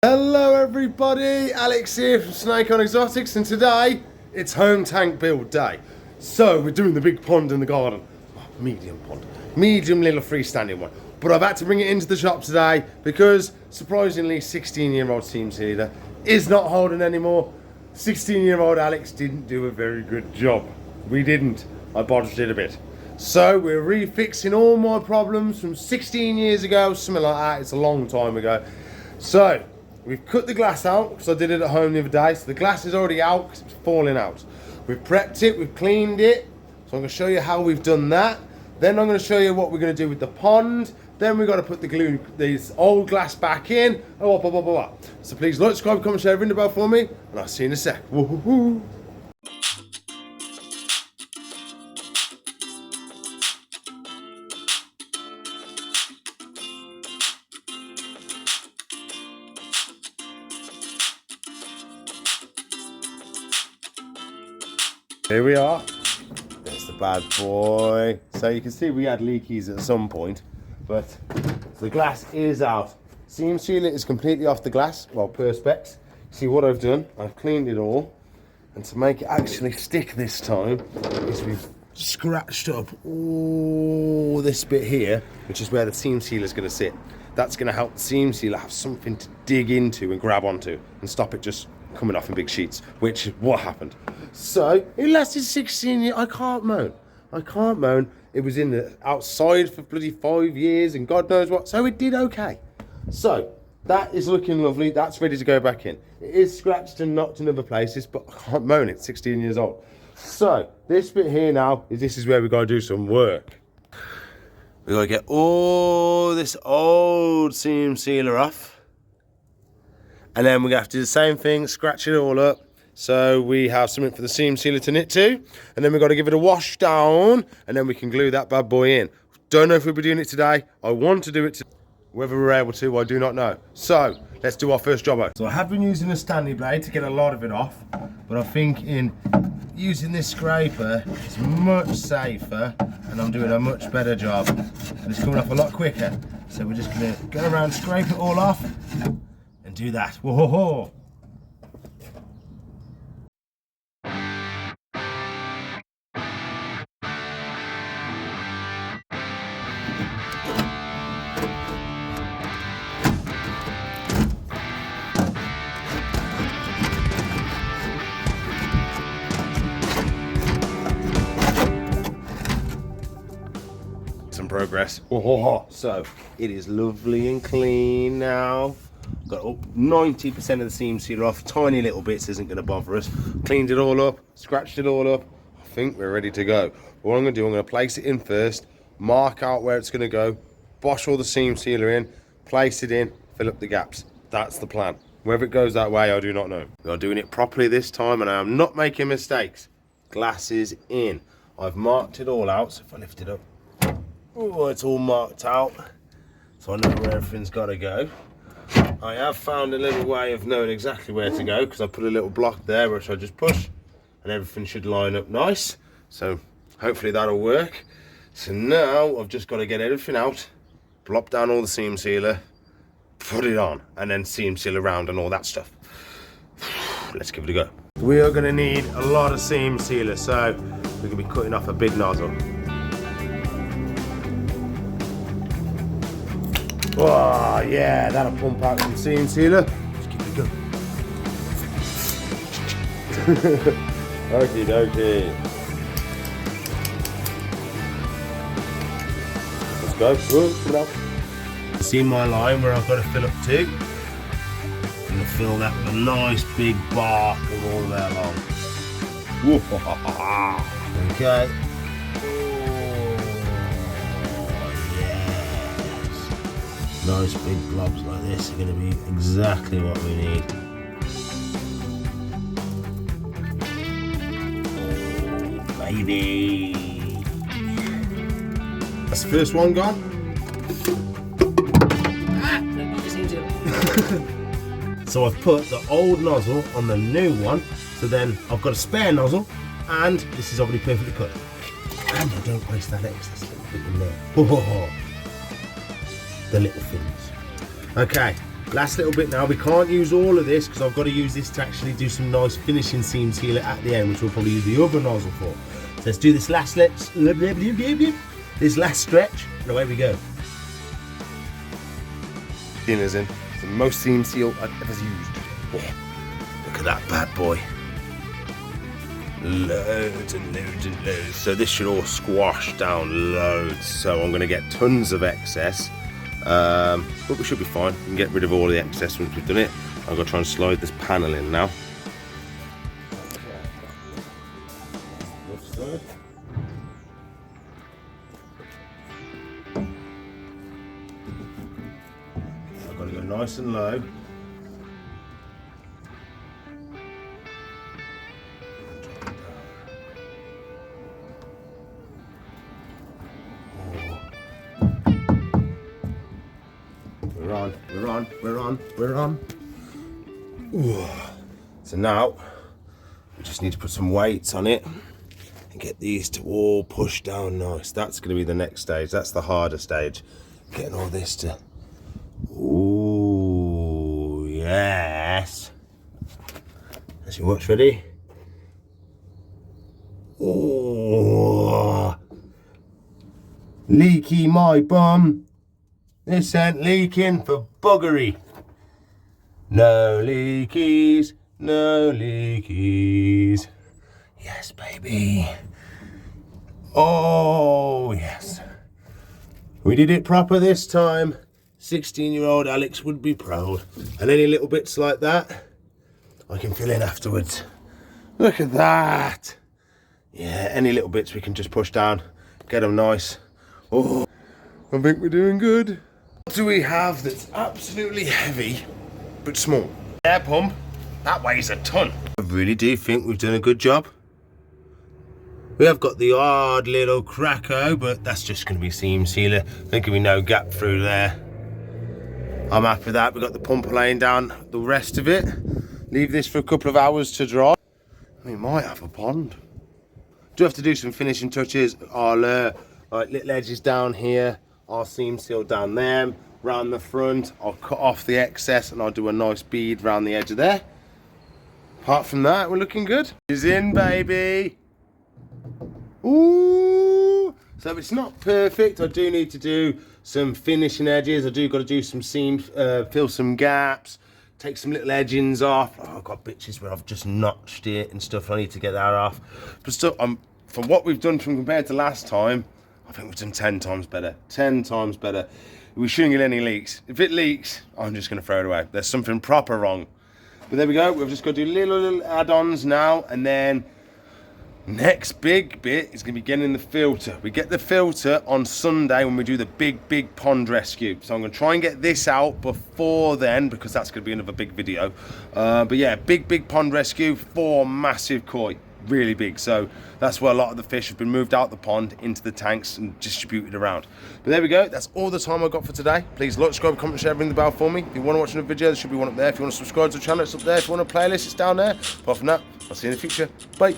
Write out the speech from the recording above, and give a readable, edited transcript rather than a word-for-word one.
Hello everybody, Alex here from Snake on Exotics, and today it's home tank build day. So we're doing the big pond in the garden. Medium pond. Medium little freestanding one. But I've had to bring it into the shop today because surprisingly 16-year-old team leader is not holding anymore. 16-year-old Alex didn't do a very good job. We didn't. I bodged it a bit. So we're refixing all my problems from 16 years ago, something like that. It's a long time ago. So we've cut the glass out because I did it at home the other day. So the glass is already out because it's falling out. We've prepped it, we've cleaned it. So I'm going to show you how we've done that. Then I'm going to show you what we're going to do with the pond. Then we've got to put this old glass back in. So please like, subscribe, comment, share, ring the bell for me. And I'll see you in a sec. Woo-hoo-hoo. Here we are. There's the bad boy. So you can see we had leakies at some point, but the glass is out. Seam sealer is completely off the glass, well, perspex. See what I've done? I've cleaned it all, and to make it actually stick this time is we've scratched up all this bit here, which is where the seam sealer is going to sit. That's going to help the seam sealer have something to dig into and grab onto and stop it just coming off in big sheets, which is what happened. So it lasted 16 years. I can't moan. I can't moan. It was in the outside for bloody 5 years and God knows what. So it did okay. So that is looking lovely. That's ready to go back in. It is scratched and knocked in other places, but I can't moan. It's 16 years old. So this bit here now is where we got to do some work. We got to get all this old seam sealer off. And then we're going to have to do the same thing, scratch it all up. So we have something for the seam sealer to knit to. And then we've got to give it a wash down. And then we can glue that bad boy in. Don't know if we'll be doing it today. I want to do it today. Whether we're able to, I do not know. So let's do our first job. So I have been using a Stanley blade to get a lot of it off. But I think in using this scraper, it's much safer. And I'm doing a much better job. And it's coming off a lot quicker. So we're just going to go around, scrape it all off. And do that. Whoa-ho-ho. Some progress. Whoa-ho-ho. So it is lovely and clean now. Got 90% of the seam sealer off. Tiny little bits isn't going to bother us. Cleaned it all up, scratched it all up. I think we're ready to go. What I'm going to do, I'm going to place it in first, mark out where it's going to go, bosh all the seam sealer in, place it in, fill up the gaps. That's the plan. Whether it goes that way, I do not know. We are doing it properly this time, and I am not making mistakes. Glasses in. I've marked it all out, so if I lift it up, oh, it's all marked out. So I know where everything's got to go. I have found a little way of knowing exactly where to go because I put a little block there which I just push and everything should line up nice. So hopefully that'll work. So now I've just got to get everything out, plop down all the seam sealer, put it on, and then seam seal around and all that stuff. Let's give it a go. We are going to need a lot of seam sealer, so we're going to be cutting off a big nozzle. Oh yeah, that'll pump out some seam sealer. Just give it a go. Okie dokie. Let's go. Whoa, put it out. See my line where I've got to fill up to? I'm going to fill that with a nice big bark all the way along. Whoa. Okay. Nice big blobs like this are going to be exactly what we need. Oh, baby. That's the first one gone. So I've put the old nozzle on the new one. So then I've got a spare nozzle and this is already perfectly cut. And I don't waste that excess little bit in there. Oh, the little fins. Okay, Last little bit now. We can't use all of this because I've got to use this to actually do some nice finishing seam sealer at the end, which we'll probably use the other nozzle for. So let's do this last stretch, and away we go. Sealers in. It's the most seam seal I've ever used. Oh, look at that bad boy. Loads and loads and loads. So this should all squash down loads. So I'm going to get tons of excess. But we should be fine. We can get rid of all the excess once we've done it. I'm going to try and slide this panel in now. I've got to go nice and low. We're on. Ooh. So now we just need to put some weights on it and get these to all push down nice. That's going to be the next stage. That's the harder stage. Getting all this to... Ooh, yes. As you watch, ready? Oh, leaky my bum. This ain't leaking for buggery. No leakies, no leakies. Yes, baby. Oh, yes. We did it proper this time. 16-year-old Alex would be proud. And any little bits like that, I can fill in afterwards. Look at that. Yeah, any little bits we can just push down, get them nice. Oh, I think we're doing good. What do we have that's absolutely heavy but small? Air pump, that weighs a ton. I really do think we've done a good job. We have got the odd little cracker, but that's just going to be seam sealer. There's going to be no gap through there. I'm happy with that. We've got the pump laying down the rest of it. Leave this for a couple of hours to dry. We might have a pond. Do have to do some finishing touches. I'll like little edges down here. I'll seam seal down them. Round the front, I'll cut off the excess and I'll do a nice bead round the edge of there. Apart from that, we're looking good. She's in, baby. Ooh. So it's not perfect. I do need to do some finishing edges. I do got to do some seams, fill some gaps, take some little edgings off. Oh, I've got bitches where I've just notched it and stuff. I need to get that off. But still, for what we've done from compared to last time, I think we've done 10 times better. 10 times better. We shouldn't get any leaks. If it leaks, I'm just going to throw it away. There's something proper wrong. But there we go. We've just got to do little add-ons now. And then next big bit is going to be getting the filter. We get the filter on Sunday when we do the big pond rescue. So I'm going to try and get this out before then, because that's going to be another big video. But yeah, big pond rescue, 4 massive koi. Really big. So that's where a lot of the fish have been moved out the pond into the tanks and distributed around. But there we go. That's all the time I've got for today. Please like, subscribe, comment, share, ring the bell for me. If you want to watch another video, there should be one up there. If you want to subscribe to the channel, it's up there. If you want to play a playlist, it's down there. Apart from that, I'll see you in the future. Bye.